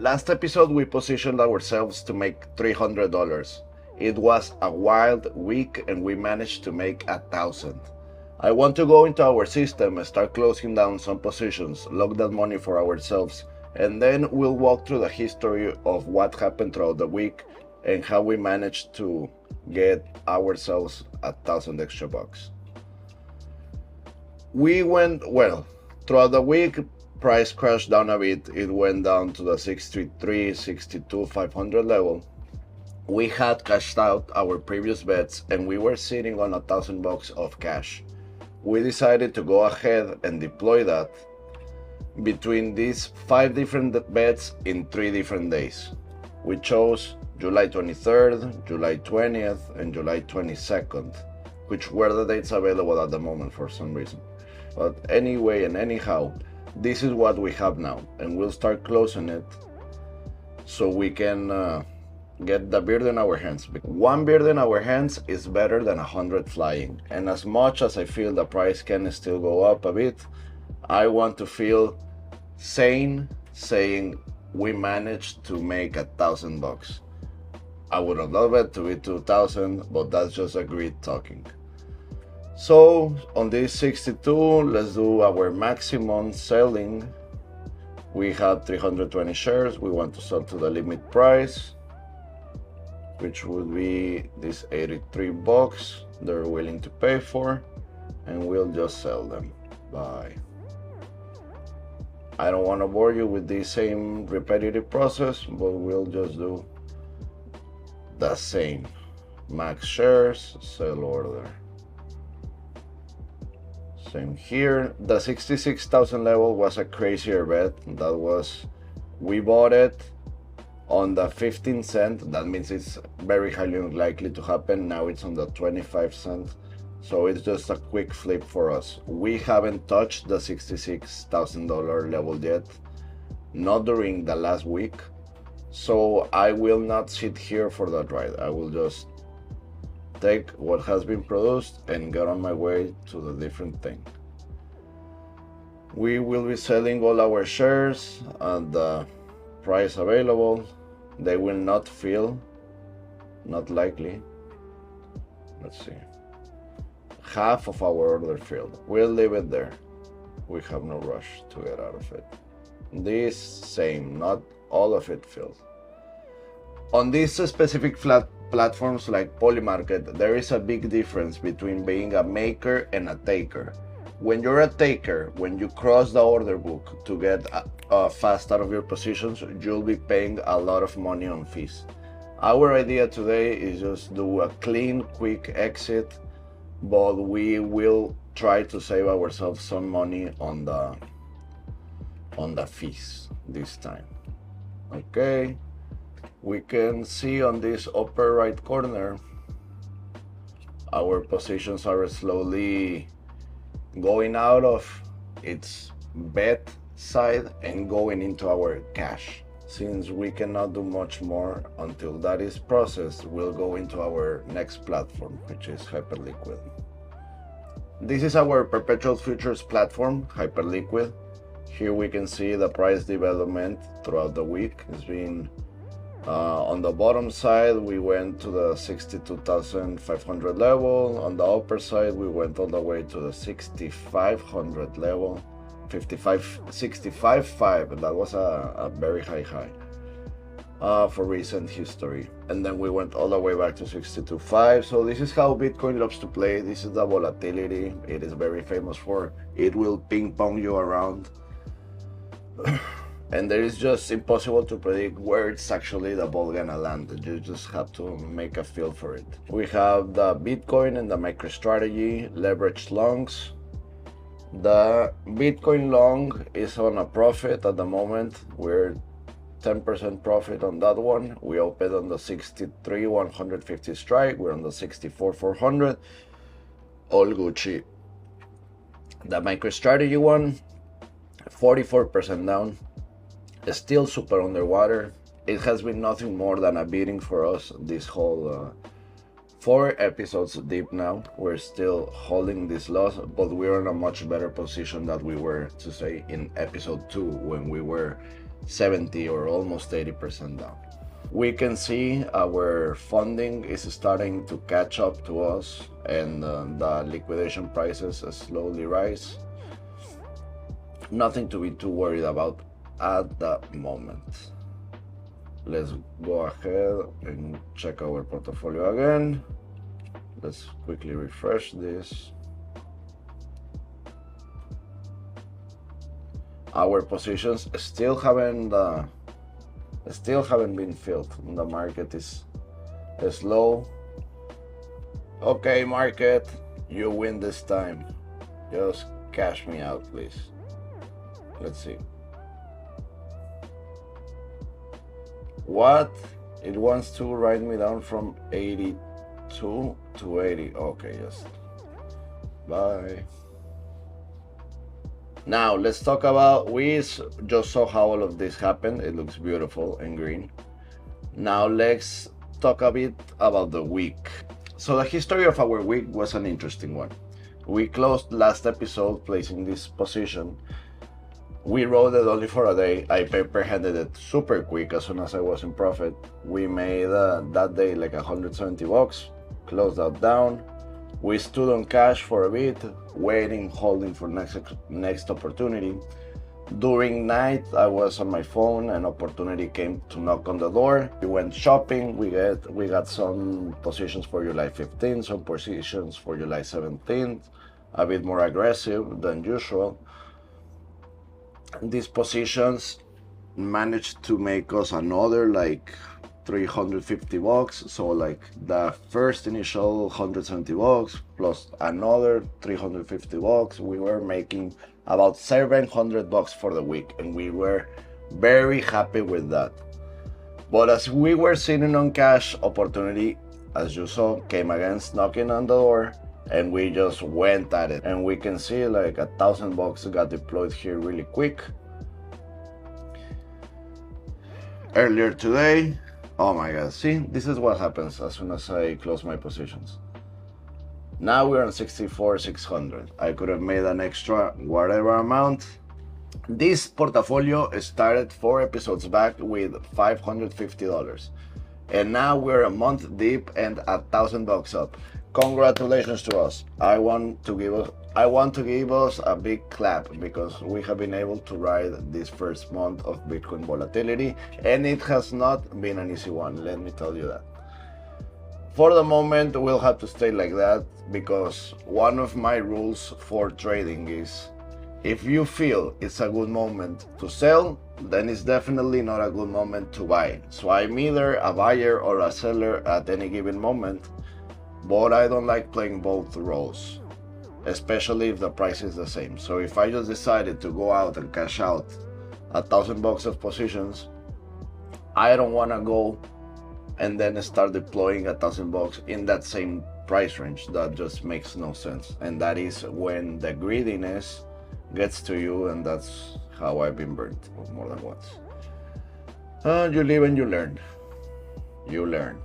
Last episode we positioned ourselves to make $300. It was a wild week and we managed to make 1,000. I want to go into our system and start closing down some positions, lock that money for ourselves, and then we'll walk through the history of what happened throughout the week and how we managed to get ourselves 1,000 extra bucks. We went well. Throughout the week, price crashed down a bit. It went down to the 63, 62, 500 level. We had cashed out our previous bets and we were sitting on 1,000 bucks of cash. We decided to go ahead and deploy that between these 5 different bets in 3 different days. We chose July 23rd, July 20th, and July 22nd, which were the dates available at the moment for some reason. But anyway and anyhow, this is what we have now, and we'll start closing it so we can get the bird in our hands. 1 bird in our hands is better than 100 flying, and as much as I feel the price can still go up a bit, I want to feel sane saying we managed to make 1,000 bucks. I would have loved it to be 2,000, but that's just a greed talking. So on this 62, let's do our maximum selling. We have 320 shares. We want to sell to the limit price, which would be this 83 bucks they're willing to pay for, and we'll just sell them. Bye. I don't want to bore you with the same repetitive process, but we'll just do the same. Max shares, sell order. Same here. The 66,000 level was a crazier bet. That was, we bought it on the 15 cent. That means it's very highly unlikely to happen. Now it's on the 25 cent. So it's just a quick flip for us. We haven't touched the $66,000 level yet, not during the last week. So I will not sit here for that ride. I will just take what has been produced and get on my way to the different thing. We will be selling all our shares at the price available. They will not fill, not likely. Let's see. Half of our order filled. We'll leave it there. We have no rush to get out of it. This same, not all of it filled. On these specific platforms like Polymarket, there is a big difference between being a maker and a taker. When you're a taker, when you cross the order book to get fast out of your positions, you'll be paying a lot of money on fees. Our idea today is just do a clean, quick exit, but we will try to save ourselves some money on the fees this time. Okay, we can see on this upper right corner our positions are slowly going out of its bet side and going into our cash. Since we cannot do much more until that is processed, we'll go into our next platform, which is Hyperliquid. This is our perpetual futures platform, Hyperliquid. Here we can see the price development throughout the week. It's been on the bottom side, we went to the 62,500 level. On the upper side, we went all the way to the 6,500 level. 65.5. That was a very high for recent history, and then we went all the way back to 62.5. So this is how Bitcoin loves to play. This is the volatility it is very famous for. It will ping pong you around and there is just impossible to predict where it's actually the ball gonna land. You just have to make a feel for it. We have the Bitcoin and the MicroStrategy leveraged longs. The Bitcoin long is on a profit at the moment. We're 10% profit on that one. We opened on the 63,150 strike. We're on the 64,400. All Gucci. The MicroStrategy one, 44% down. Still super underwater. It has been nothing more than a beating for us this whole 4 episodes deep now. We're still holding this loss, but we're in a much better position than we were, to say, in episode 2 when we were 70 or almost 80% down. We can see our funding is starting to catch up to us, and the liquidation prices slowly rise. Nothing to be too worried about at the moment. Let's go ahead and check our portfolio again. Let's quickly refresh this. Our positions still haven't been filled. The market is slow. Okay, market, you win this time. Just cash me out, please. Let's see. What? It wants to write me down from 82 to 80. Okay, yes. Bye. Now let's talk about, we just saw how all of this happened. It looks beautiful and green. Now let's talk a bit about the week. So the history of our week was an interesting one. We closed last episode placing this position. We rode it only for a day. I paper handed it super quick as soon as I was in profit. We made that day like 170 bucks, closed that down. We stood on cash for a bit, waiting, holding for next opportunity. During night, I was on my phone, an opportunity came to knock on the door. We went shopping. We got some positions for July 15th, some positions for July 17th, a bit more aggressive than usual. These positions managed to make us another like 350 bucks. So like the first initial 170 bucks plus another 350 bucks, we were making about 700 bucks for the week, and we were very happy with that. But as we were sitting on cash, opportunity, as you saw, came against knocking on the door, and we just went at it. And we can see like 1,000 bucks got deployed here really quick. Earlier today, oh my god, see, this is what happens as soon as I close my positions. Now we're on 64,600. I could have made an extra whatever amount. This portfolio started 4 episodes back with $550, and now we're a month deep and 1,000 bucks up. Congratulations to us. I want to give us a big clap, because we have been able to ride this first month of Bitcoin volatility, and it has not been an easy one, let me tell you that. For the moment, we'll have to stay like that, because one of my rules for trading is, if you feel it's a good moment to sell, then it's definitely not a good moment to buy. So I'm either a buyer or a seller at any given moment, but I don't like playing both roles, especially if the price is the same. So if I just decided to go out and cash out 1,000 bucks of positions, I don't want to go and then start deploying 1,000 bucks in that same price range. That just makes no sense. And that is when the greediness gets to you, and that's how I've been burnt more than once. You live and you learn. You learn.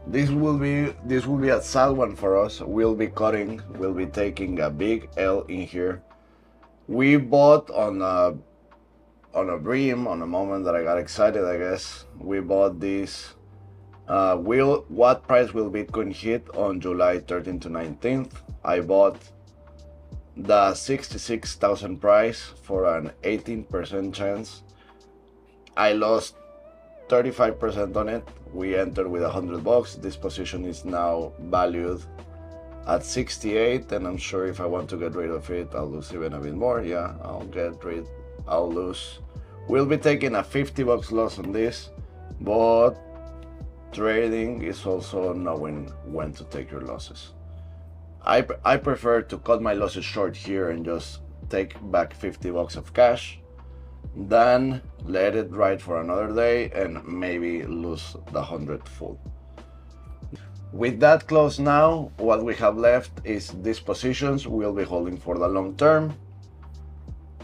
This will be a sad one for us. We'll be taking a big L in here. We bought on a dream, on a moment that I got excited, I guess. We bought this. What price will Bitcoin hit on July 13th to 19th? I bought the 66,000 price for an 18% chance. I lost 35% on it. We entered with 100 bucks. This position is now valued at 68, and I'm sure if I want to get rid of it, I'll lose even a bit more. Yeah, I'll lose. We'll be taking a 50 bucks loss on this, but trading is also knowing when to take your losses. I prefer to cut my losses short here and just take back 50 bucks of cash, then let it ride for another day and maybe lose the 100 full. With that close now, what we have left is these positions we'll be holding for the long term.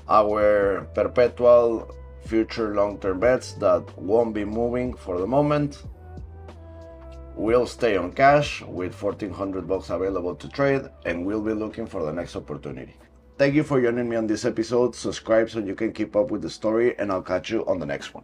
Our perpetual future long-term bets that won't be moving for the moment. We'll stay on cash with 1,400 bucks available to trade, and we'll be looking for the next opportunity. Thank you for joining me on this episode. Subscribe so you can keep up with the story, and I'll catch you on the next one.